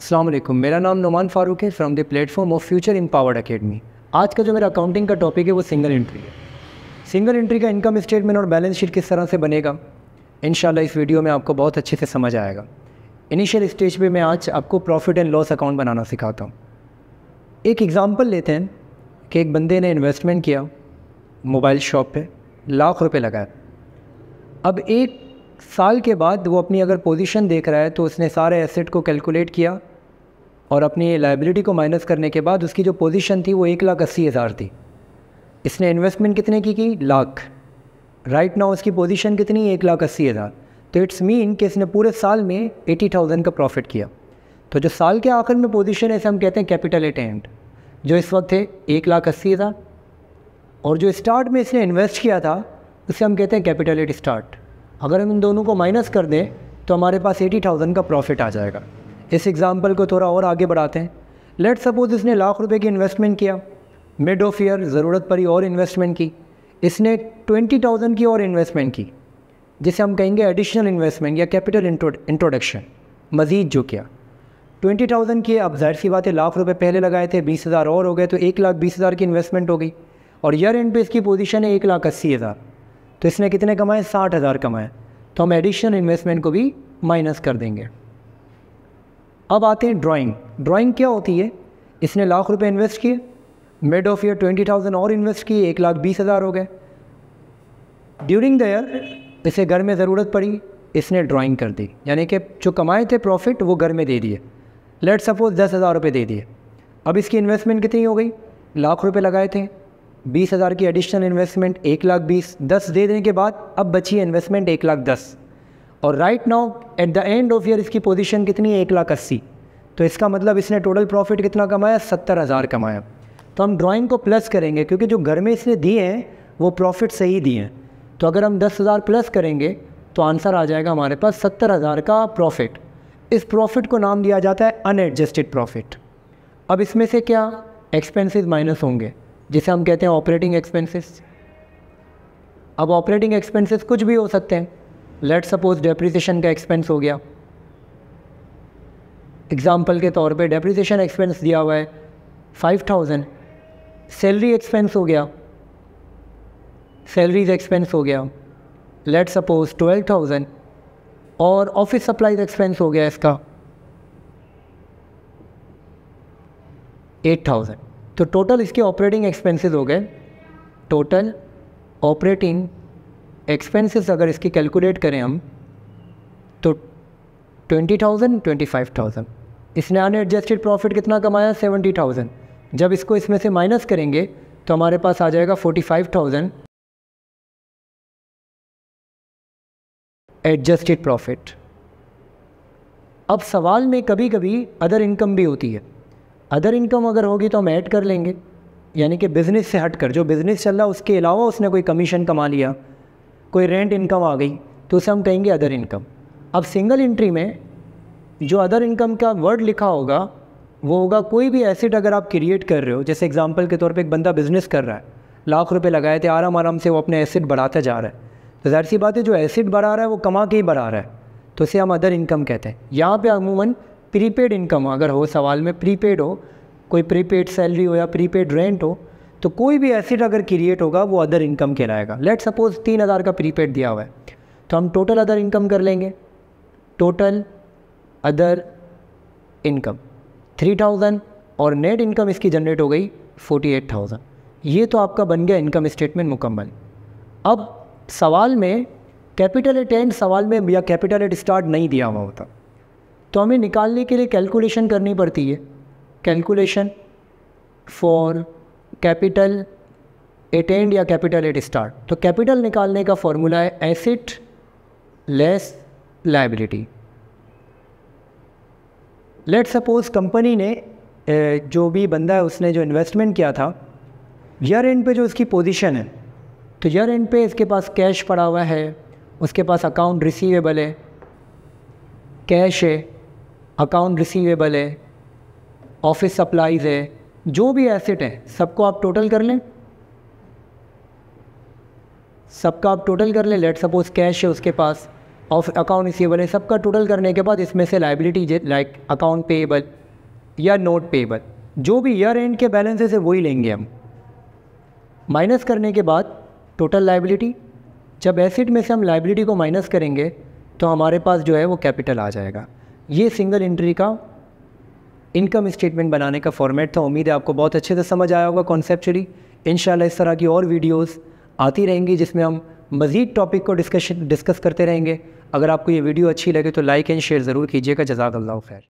अस्सलाम वालेकुम, मेरा नाम नुमान फ़ारूक है from the platform of future empowered academy. आज का जो मेरा अकाउंटिंग का टॉपिक है वो सिंगल एंट्री है। सिंगल एंट्री का इनकम स्टेटमेंट और बैलेंस शीट किस तरह से बनेगा, इंशाल्लाह इस वीडियो में आपको बहुत अच्छे से समझ आएगा। इनिशियल स्टेज पे मैं आज आपको प्रॉफिट एंड लॉस अकाउंट बनाना सिखाता हूँ। एक एग्ज़ाम्पल लेते हैं कि एक बंदे ने इन्वेस्टमेंट किया मोबाइल शॉप पे, लाख रुपए लगाए। अब एक साल के बाद वो अपनी अगर पोजीशन देख रहा है तो उसने सारे एसेट को कैलकुलेट किया और अपनी लायबिलिटी को माइनस करने के बाद उसकी जो पोजीशन थी वो 1,80,000 थी। इसने इन्वेस्टमेंट कितने की लाख। राइट नाउ उसकी पोजीशन कितनी, 1,80,000। तो इट्स मीन कि इसने पूरे साल में 80,000 का प्रॉफिट किया। तो जो साल के आखिर में पोजीशन है इसे हम कहते हैं कैपिटल एट एंड, जो इस वक्त है 1,80,000। और जो स्टार्ट में इसने इन्वेस्ट किया था उसे हम कहते हैं कैपिटल एट स्टार्ट। अगर हम इन दोनों को माइनस कर दें तो हमारे पास 80,000 का प्रॉफिट आ जाएगा। इस एग्ज़ाम्पल को थोड़ा और आगे बढ़ाते हैं। लेट सपोज इसने लाख रुपए की इन्वेस्टमेंट किया, मिड ऑफ ईयर ज़रूरत पड़ी और इन्वेस्टमेंट की, इसने 20,000 की और इन्वेस्टमेंट की, जिसे हम कहेंगे एडिशनल इन्वेस्टमेंट या कैपिटल इंट्रोडक्शन। मज़ीद जो किया 20,000 की, अब जाहिर सी बात है लाख रुपए पहले लगाए थे, 20,000 और हो गए तो 1,20,000 की इन्वेस्टमेंट हो गई। और ईयर एंड पे इसकी पोजीशन है 1,80,000। तो इसने कितने कमाए, 60,000 कमाए। तो हम एडिशनल इन्वेस्टमेंट को भी माइनस कर देंगे। अब आते हैं ड्राइंग। ड्राइंग क्या होती है, इसने लाख रुपए इन्वेस्ट किए, मिड ऑफ ईयर 20,000 और इन्वेस्ट किए, 1,20,000 हो गए। ड्यूरिंग द ईयर इसे घर में ज़रूरत पड़ी, इसने ड्राइंग कर दी, यानी कि जो कमाए थे प्रॉफिट वो घर में दे दिए। लेट सपोज 10,000 रुपये दे दिए। अब इसकी इन्वेस्टमेंट कितनी हो गई, लाख रुपए लगाए थे, 20,000 की एडिशनल इन्वेस्टमेंट 1,20,000, 10 दे देने के बाद अब बची है इन्वेस्टमेंट 1,10,000। और right now at the end of year इसकी पोजीशन कितनी है, 1,80,000। तो इसका मतलब इसने टोटल प्रॉफिट कितना कमाया, 70,000 कमाया। तो हम ड्राइंग को प्लस करेंगे क्योंकि जो घर में इसने दिए हैं वो प्रॉफिट सही दिए हैं। तो अगर हम 10,000 प्लस करेंगे तो आंसर आ जाएगा हमारे पास 70,000 का प्रॉफिट। इस प्रॉफिट को नाम दिया जाता है अनएडजस्टेड प्रॉफिट। अब इसमें से क्या एक्सपेंसेस माइनस होंगे, जिसे हम कहते हैं ऑपरेटिंग एक्सपेंसेस। अब ऑपरेटिंग एक्सपेंसेस कुछ भी हो सकते हैं। लेट सपोज डेप्रिसिएशन का एक्सपेंस हो गया, एग्जाम्पल के तौर पे डेप्रिसिएशन एक्सपेंस दिया हुआ है 5,000। सैलरी एक्सपेंस हो गया, सैलरीज एक्सपेंस हो गया लेट सपोज 12,000। और ऑफिस सप्लाईज एक्सपेंस हो गया इसका 8,000। तो टोटल इसके ऑपरेटिंग एक्सपेंसेस हो गए। टोटल ऑपरेटिंग एक्सपेंसेस अगर इसकी कैलकुलेट करें हम तो 20,000, 25,000। इसने अनएडजस्टेड प्रॉफिट कितना कमाया, 70,000। जब इसको इसमें से माइनस करेंगे तो हमारे पास आ जाएगा 45,000 एडजस्टेड प्रॉफिट। अब सवाल में कभी कभी अदर इनकम भी होती है। अदर इनकम अगर होगी तो हम ऐड कर लेंगे, यानी कि बिज़नेस से हटकर जो बिज़नेस चल रहा है उसके अलावा उसने कोई कमीशन कमा लिया, कोई रेंट इनकम आ गई, तो उसे हम कहेंगे अदर इनकम। अब सिंगल एंट्री में जो अदर इनकम का वर्ड लिखा होगा वो होगा कोई भी एसेट अगर आप क्रिएट कर रहे हो। जैसे एग्जांपल के तौर पे एक बंदा बिज़नेस कर रहा है, लाख रुपए लगाए थे, आराम आराम से वो अपने एसेट बढ़ाता जा रहा है। तो ज़ाहिर सी बात है जो एसेट बढ़ा रहा है वो कमा के ही बढ़ा रहा है, तो इसे हम अदर इनकम कहते हैं। यहाँ पे अमूमन प्रीपेड इनकम अगर हो, सवाल में प्रीपेड हो, कोई प्रीपेड सैलरी हो या प्रीपेड रेंट हो, तो कोई भी एसेट अगर क्रिएट होगा वो अदर इनकम कहलाएगा। लेट सपोज 3,000 का प्रीपेड दिया हुआ है तो हम टोटल अदर इनकम कर लेंगे। टोटल अदर इनकम 3,000 और नेट इनकम इसकी जनरेट हो गई 48,000। ये तो आपका बन गया इनकम स्टेटमेंट मुकम्मल। अब सवाल में कैपिटल एट एंड सवाल में या कैपिटल एट स्टार्ट नहीं दिया हुआ होता, तो हमें निकालने के लिए कैलकुलेशन करनी पड़ती है। Calculation for capital eight and या कैपिटल एट स्टार्ट। तो कैपिटल निकालने का फॉर्मूला है asset less liability. Let suppose company ने जो भी बंदा है उसने जो इन्वेस्टमेंट किया था, ईयर एंड पे जो उसकी पोजीशन है, तो ईयर एंड पे इसके पास कैश पड़ा हुआ है, उसके पास अकाउंट रिसीवेबल है, कैश है, अकाउंट रिसीवेबल है, ऑफिस सप्लाईज है, जो भी एसेट है सबको आप टोटल कर लें, सबका आप टोटल कर लें। लेट सपोज कैश है उसके पास और अकाउंट रिसीवेबल है, सबका टोटल करने के बाद इसमें से लाइबिलिटी लाइक अकाउंट पेएबल या नोट पेएबल जो भी ईयर एंड के बैलेंसेस है वही लेंगे हम। माइनस करने के बाद टोटल लाइबिलिटी, जब एसेट में से हम लाइबिलिटी को माइनस करेंगे तो हमारे पास जो है वो कैपिटल आ जाएगा। ये सिंगल एंट्री का इनकम स्टेटमेंट बनाने का फॉर्मेट था। उम्मीद है आपको बहुत अच्छे से समझ आया होगा कॉन्सेप्चुअली। इंशाल्लाह इस तरह की और वीडियोस आती रहेंगी जिसमें हम मज़ीद टॉपिक को डिस्कस करते रहेंगे। अगर आपको ये वीडियो अच्छी लगे तो लाइक एंड शेयर ज़रूर कीजिएगा। जज़ाकल्लाहु खैर।